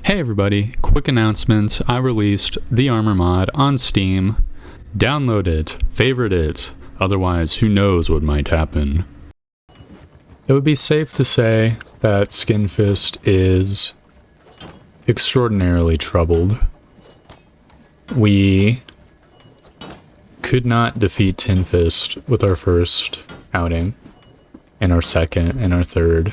Hey everybody, quick announcement. I released the armor mod on Steam. Download it, favorite it, otherwise who knows what might happen. It would be safe to say that Skinfist is extraordinarily troubled. We could not defeat Tinfist with our first outing, and our second, and our third.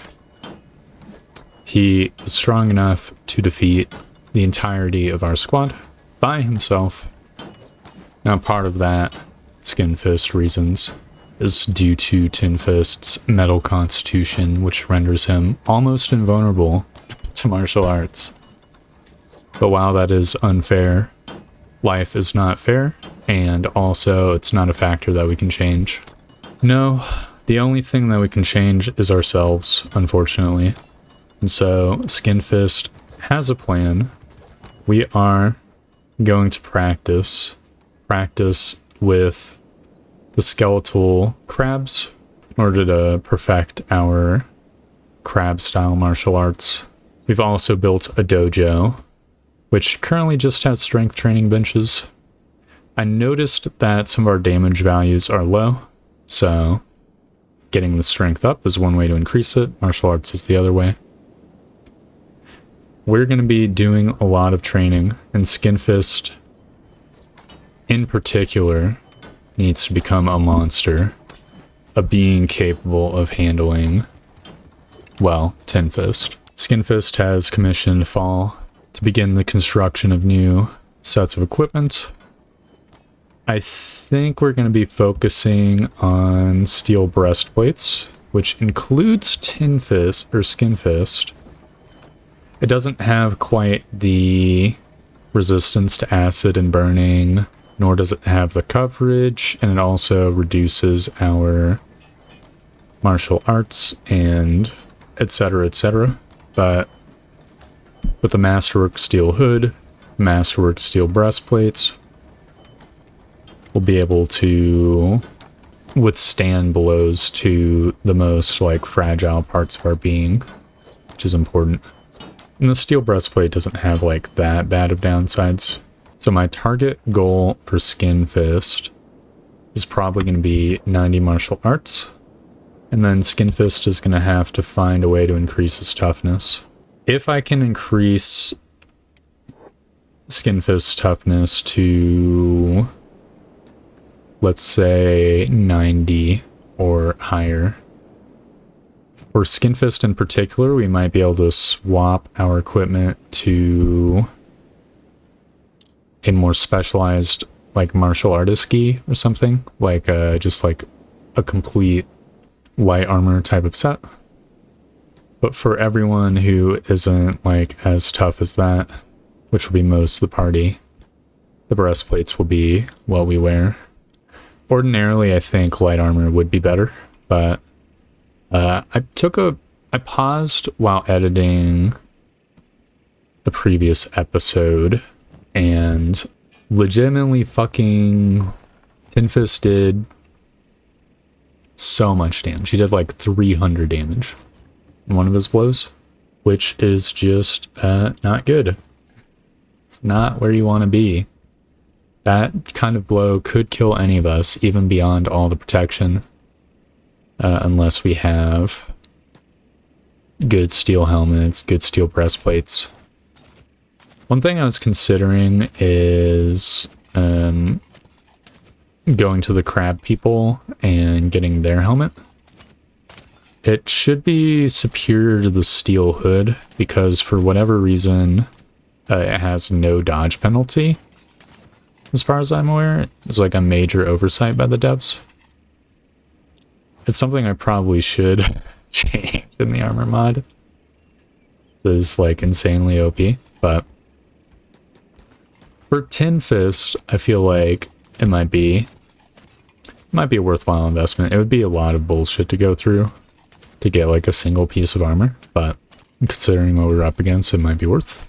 He was strong enough to defeat the entirety of our squad by himself. Now part of that, Skinfist reasons, is due to Tinfist's metal constitution, which renders him almost invulnerable to martial arts. But while that is unfair, life is not fair, and also it's not a factor that we can change. No, the only thing that we can change is ourselves, unfortunately. And so, Skinfist has a plan. We are going to practice with the skeletal crabs in order to perfect our crab-style martial arts. We've also built a dojo, which currently just has strength training benches. I noticed that some of our damage values are low, so getting the strength up is one way to increase it. Martial arts is the other way. We're going to be doing a lot of training, and Skinfist, in particular, needs to become a monster, a being capable of handling, well, Tinfist. Skinfist has commissioned Fall to begin the construction of new sets of equipment. I think we're going to be focusing on steel breastplates, which includes Tinfist, or Skinfist. It doesn't have quite the resistance to acid and burning, nor does it have the coverage, and it also reduces our martial arts and etc, etc. But with the Masterwork steel hood, Masterwork steel breastplates, we'll be able to withstand blows to the most fragile parts of our being, which is important. And the steel breastplate doesn't have that bad of downsides. So my target goal for Skinfist is probably going to be 90 martial arts. And then Skinfist is going to have to find a way to increase his toughness. If I can increase Skinfist's toughness to, let's say, 90 or higher, for Skinfist in particular, we might be able to swap our equipment to a more specialized, martial artist gi or something, just a complete light armor type of set. But for everyone who isn't as tough as that, which will be most of the party, the breastplates will be what we wear. Ordinarily, I think light armor would be better, but I paused while editing the previous episode, and legitimately fucking Tinfist did so much damage. He did 300 damage in one of his blows, which is just not good. It's not where you want to be. That kind of blow could kill any of us, even beyond all the protection. Unless we have good steel helmets, good steel breastplates. One thing I was considering is going to the crab people and getting their helmet. It should be superior to the steel hood because for whatever reason it has no dodge penalty. As far as I'm aware, it's a major oversight by the devs. It's something I probably should change in the armor mod. This is insanely OP, but for Tinfist, I feel it might be a worthwhile investment. It would be a lot of bullshit to go through to get a single piece of armor, but considering what we're up against, it might be worth.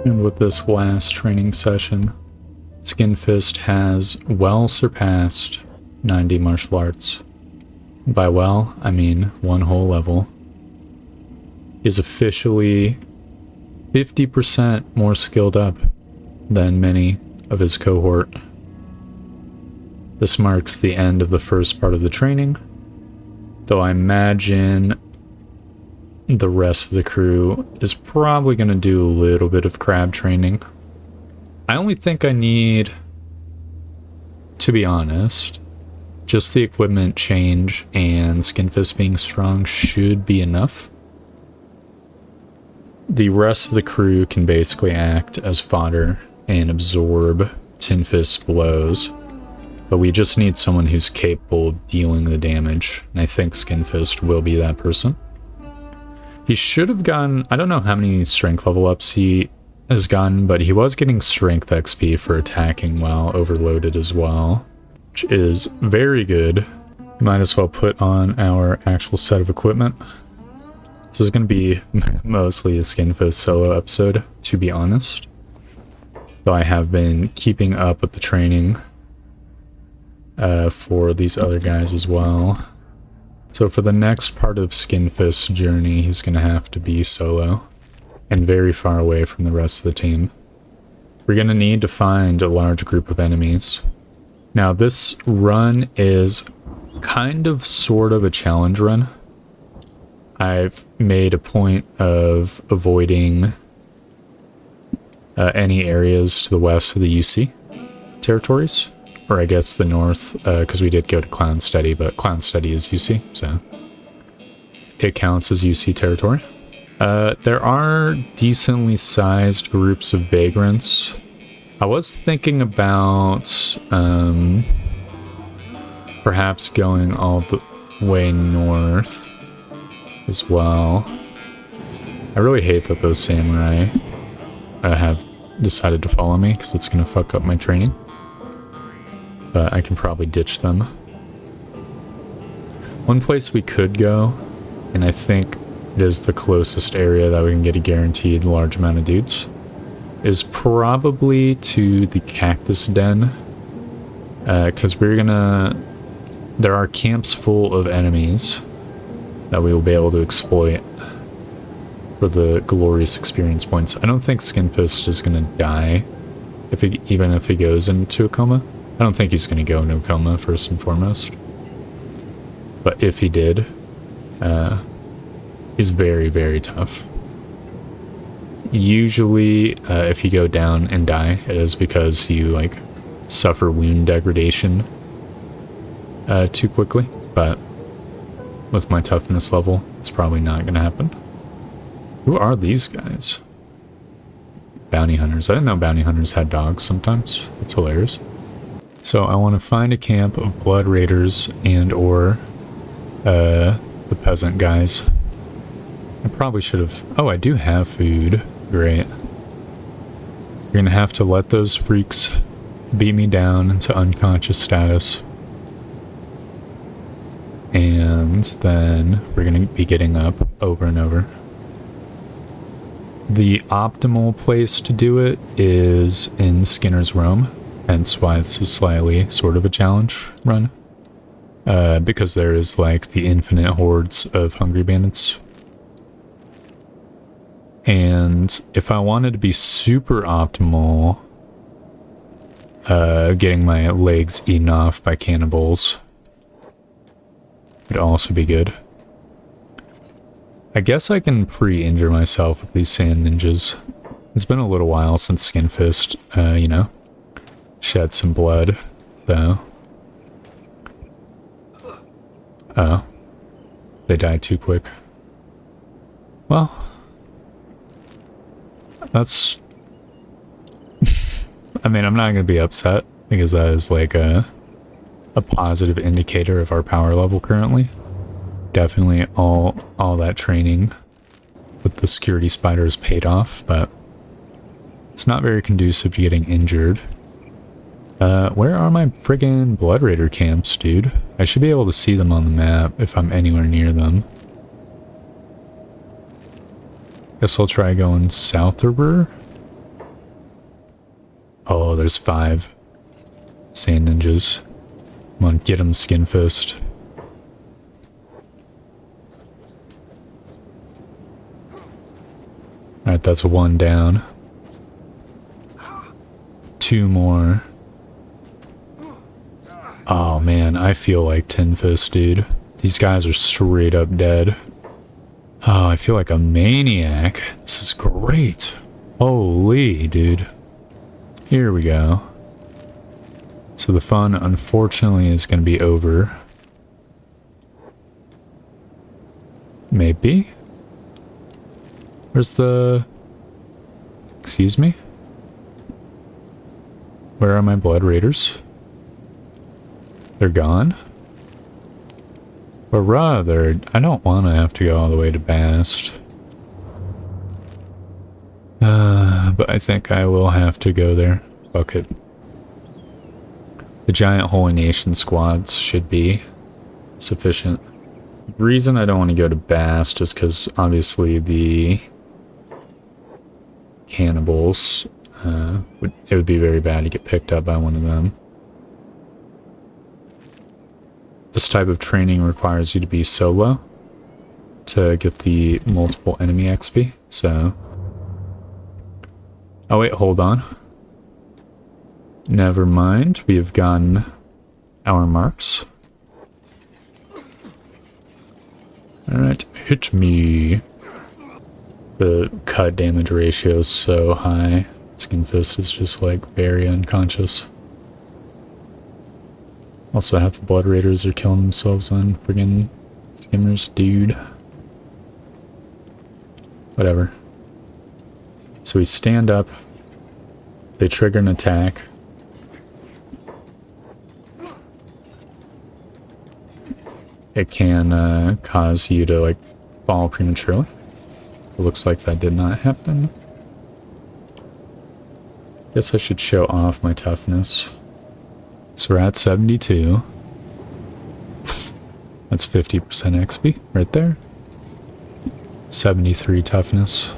And with this last training session, Skinfist has well surpassed 90 martial arts. By well, I mean one whole level. Is officially 50% more skilled up than many of his cohort. This marks the end of the first part of the training, though I imagine the rest of the crew is probably going to do a little bit of crab training. I only think I need, to be honest, just the equipment change and Skinfist being strong should be enough. The rest of the crew can basically act as fodder and absorb Tinfist's blows, but we just need someone who's capable of dealing the damage, and I think Skinfist will be that person. He should have gotten, I don't know how many strength level ups he has gotten, but he was getting strength XP for attacking while overloaded as well, which is very good. Might as well put on our actual set of equipment. This is going to be mostly a Skinfist solo episode, to be honest. Though I have been keeping up with the training for these other guys as well. So for the next part of Skinfist's journey, he's going to have to be solo and very far away from the rest of the team. We're going to need to find a large group of enemies. Now this run is kind of sort of a challenge run. I've made a point of avoiding any areas to the west of the UC territories, or I guess the north, because we did go to Clown Steady, but Clown Steady is UC, so it counts as UC territory. There are decently sized groups of vagrants. I was thinking about perhaps going all the way north as well. I really hate that those samurai have decided to follow me, because it's going to fuck up my training. But I can probably ditch them. One place we could go, and I think it is the closest area that we can get a guaranteed large amount of dudes, is probably to the Cactus Den. Because there are camps full of enemies that we will be able to exploit for the glorious experience points. I don't think Skinfist is going to die, even if he goes into a coma. I don't think he's going to go into a coma, first and foremost. But if he did, he's very, very tough. Usually, if you go down and die, it is because you, suffer wound degradation too quickly. But with my toughness level, it's probably not going to happen. Who are these guys? Bounty hunters. I didn't know bounty hunters had dogs sometimes. That's hilarious. So I want to find a camp of blood raiders and or the peasant guys. I probably should have... Oh, I do have food. Great. You're going to have to let those freaks beat me down into unconscious status. And then we're going to be getting up over and over. The optimal place to do it is in Skinner's Roam, hence why this is slightly sort of a challenge run. Because there is the infinite hordes of hungry bandits. And if I wanted to be super optimal, getting my legs eaten off by cannibals would also be good. I guess I can pre-injure myself with these sand ninjas. It's been a little while since Skinfist, shed some blood, so... Oh. They died too quick. Well... That's... I mean, I'm not going to be upset, because that is a positive indicator of our power level currently. Definitely all that training with the security spiders paid off, but it's not very conducive to getting injured. Where are my friggin' Blood Raider camps, dude? I should be able to see them on the map if I'm anywhere near them. Guess I'll try going southerber. Oh, there's 5 sand ninjas. Come on, get him, Skinfist. Alright, that's 1 down. 2 more. Oh man, I feel like Tin Fist, dude. These guys are straight up dead. Oh, I feel like a maniac. This is great. Holy, dude. Here we go. So the fun, unfortunately, is going to be over. Maybe? Where's the... Excuse me? Where are my Blood Raiders? They're gone? But rather, I don't want to have to go all the way to Bast. But I think I will have to go there. Fuck it. The giant Holy Nation squads should be sufficient. The reason I don't want to go to Bast is because obviously the cannibals, it would be very bad to get picked up by one of them. This type of training requires you to be solo to get the multiple enemy XP, so... Oh wait, hold on. Never mind, we have gotten our marks. Alright, hit me. The cut damage ratio is so high. Skinfist is just like very unconscious. Also, half the Blood Raiders are killing themselves on friggin' skimmers, dude. Whatever. So we stand up. They trigger an attack. It can cause you to like fall prematurely. It looks like that did not happen. Guess I should show off my toughness. So we're at 72. That's 50% XP right there. 73 toughness.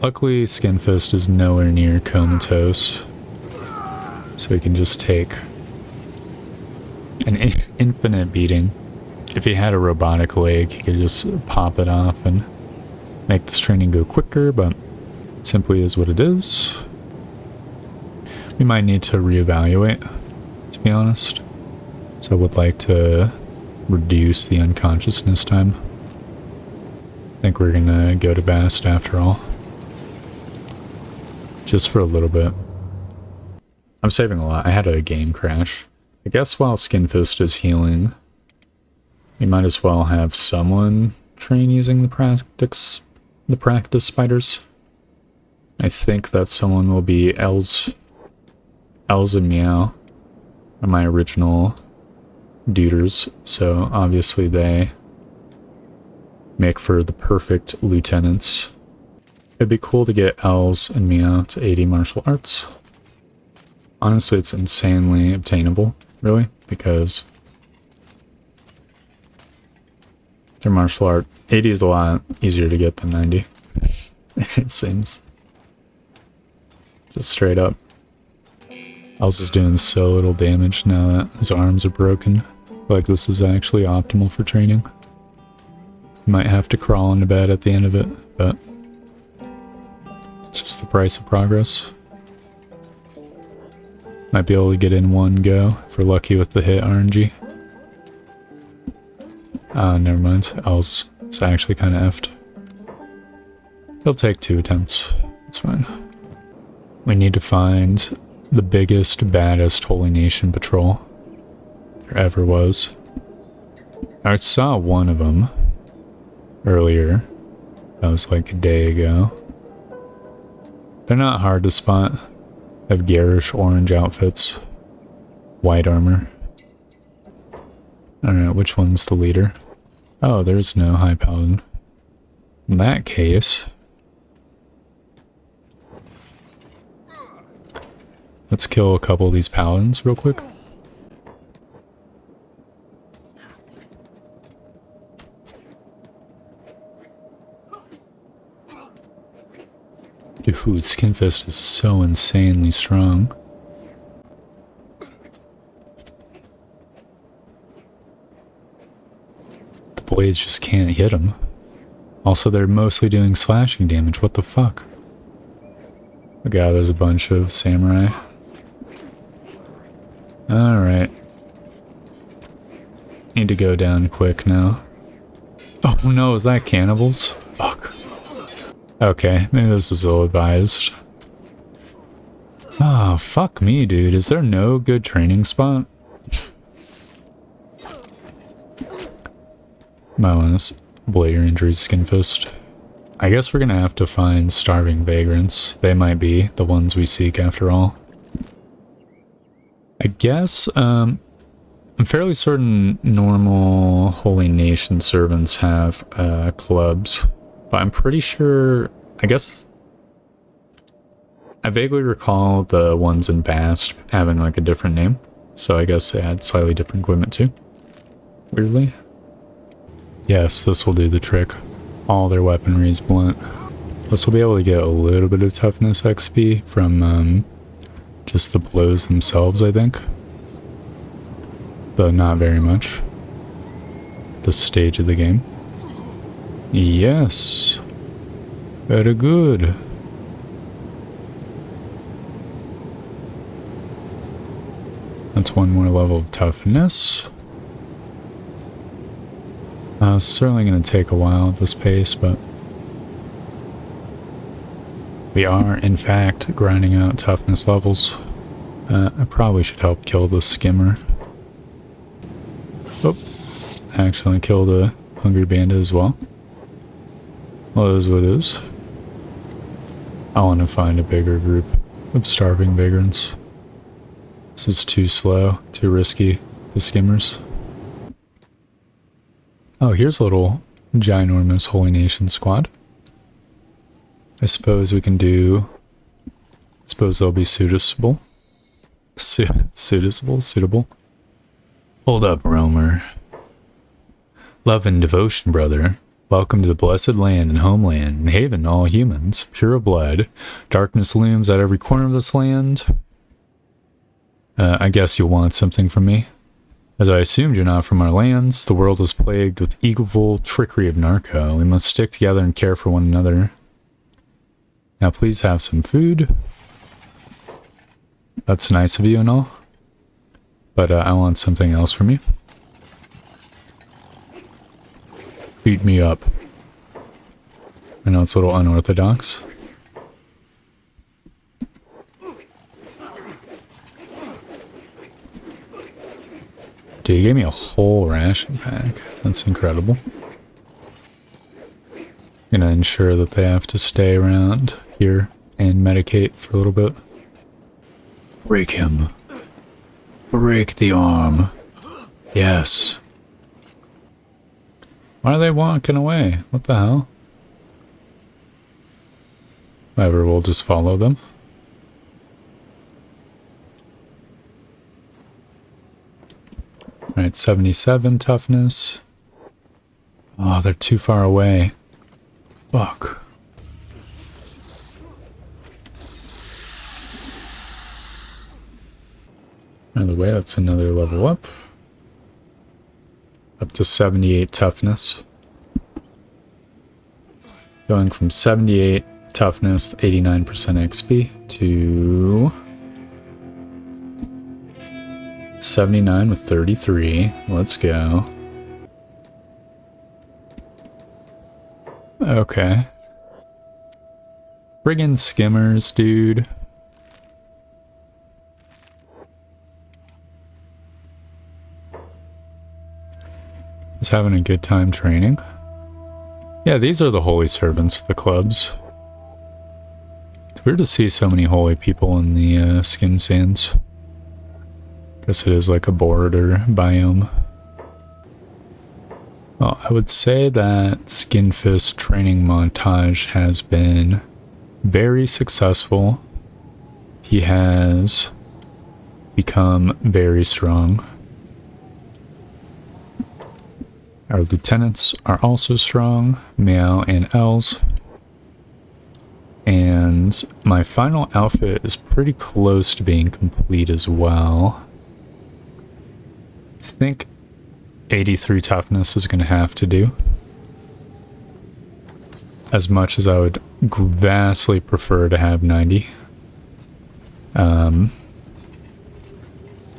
Luckily, Skinfist is nowhere near comatose. So he can just take an infinite beating. If he had a robotic leg, he could just pop it off and make this training go quicker, but it simply is what it is. We might need to reevaluate, to be honest. So I would like to reduce the unconsciousness time. I think we're gonna go to Bast after all. Just for a little bit. I'm saving a lot. I had a game crash. I guess while Skinfist is healing, we might as well have someone train using the practice spiders. I think that someone will be Els and Meow are my original duders, so obviously they make for the perfect lieutenants. It'd be cool to get Els and Meow to 80 martial arts. Honestly, it's insanely obtainable, really, because their martial art 80 is a lot easier to get than 90. It seems. Just straight up. Els is doing so little damage now that his arms are broken. I feel like this is actually optimal for training. You might have to crawl into bed at the end of it, but it's just the price of progress. Might be able to get in one go if we're lucky with the hit RNG. Never mind. Els is actually kind of effed. He'll take 2 attempts. It's fine. We need to find the biggest, baddest Holy Nation patrol there ever was. I saw one of them earlier. That was like a day ago. They're not hard to spot. They have garish orange outfits. White armor. I don't know, which one's the leader? Oh, there's no High Paladin. In that case... let's kill a couple of these paladins real quick. Dude, Skinfist is so insanely strong. The blades just can't hit him. Also, they're mostly doing slashing damage. What the fuck? Oh god, there's a bunch of samurai. Alright. Need to go down quick now. Oh no, is that cannibals? Fuck. Okay, maybe this is ill-advised. Oh, fuck me, dude. Is there no good training spot? Might want to blade your injuries, Skinfist. I guess we're gonna have to find starving vagrants. They might be the ones we seek after all. I guess, I'm fairly certain normal Holy Nation servants have clubs, but I'm pretty sure, I guess, I vaguely recall the ones in Bast having like a different name, so I guess they had slightly different equipment too, weirdly. Yes, this will do the trick. All their weaponry is blunt. Plus we'll be able to get a little bit of toughness XP from just the blows themselves, I think. Though not very much. This stage of the game. Yes. Very good. That's one more level of toughness. It's certainly going to take a while at this pace, but we are, in fact, grinding out toughness levels. I probably should help kill the skimmer. Oh, I accidentally killed a hungry bandit as well. Well, it is what it is. I want to find a bigger group of starving vagrants. This is too slow, too risky, the skimmers. Oh, here's a little ginormous Holy Nation squad. I suppose we can do... I suppose they'll be suitable. Suitable? Hold up, roamer. Love and devotion, brother. Welcome to the blessed land and homeland, and haven to all humans, pure of blood. Darkness looms at every corner of this land. I guess you'll want something from me. As I assumed you're not from our lands, the world is plagued with evil trickery of narco. We must stick together and care for one another. Now please have some food. That's nice of you and all. But I want something else from you. Beat me up. I know it's a little unorthodox. Dude, he gave me a whole ration pack. That's incredible. Gonna ensure that they have to stay around here and medicate for a little bit. Break him. Break the arm. Yes. Why are they walking away? What the hell? Whatever, we'll just follow them. Alright, 77 toughness. Oh, they're too far away. Fuck. Either way, that's another level up. Up to 78 toughness. Going from 78 toughness, 89% XP, to 79 with 33. Let's go. Okay. Friggin' skimmers, dude. Is having a good time training. Yeah, these are the holy servants, the clubs. It's weird to see so many holy people in the skim sands. Guess it is like a border biome. Well, I would say that Skinfist training montage has been very successful. He has become very strong. Our lieutenants are also strong, Meow and Els. And my final outfit is pretty close to being complete as well. I think 83 toughness is going to have to do. As much as I would vastly prefer to have 90.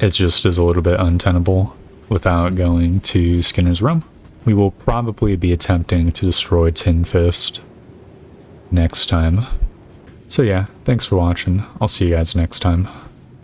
It just is a little bit untenable without going to Skinner's room. We will probably be attempting to destroy Tin Fist next time. So yeah, thanks for watching. I'll see you guys next time.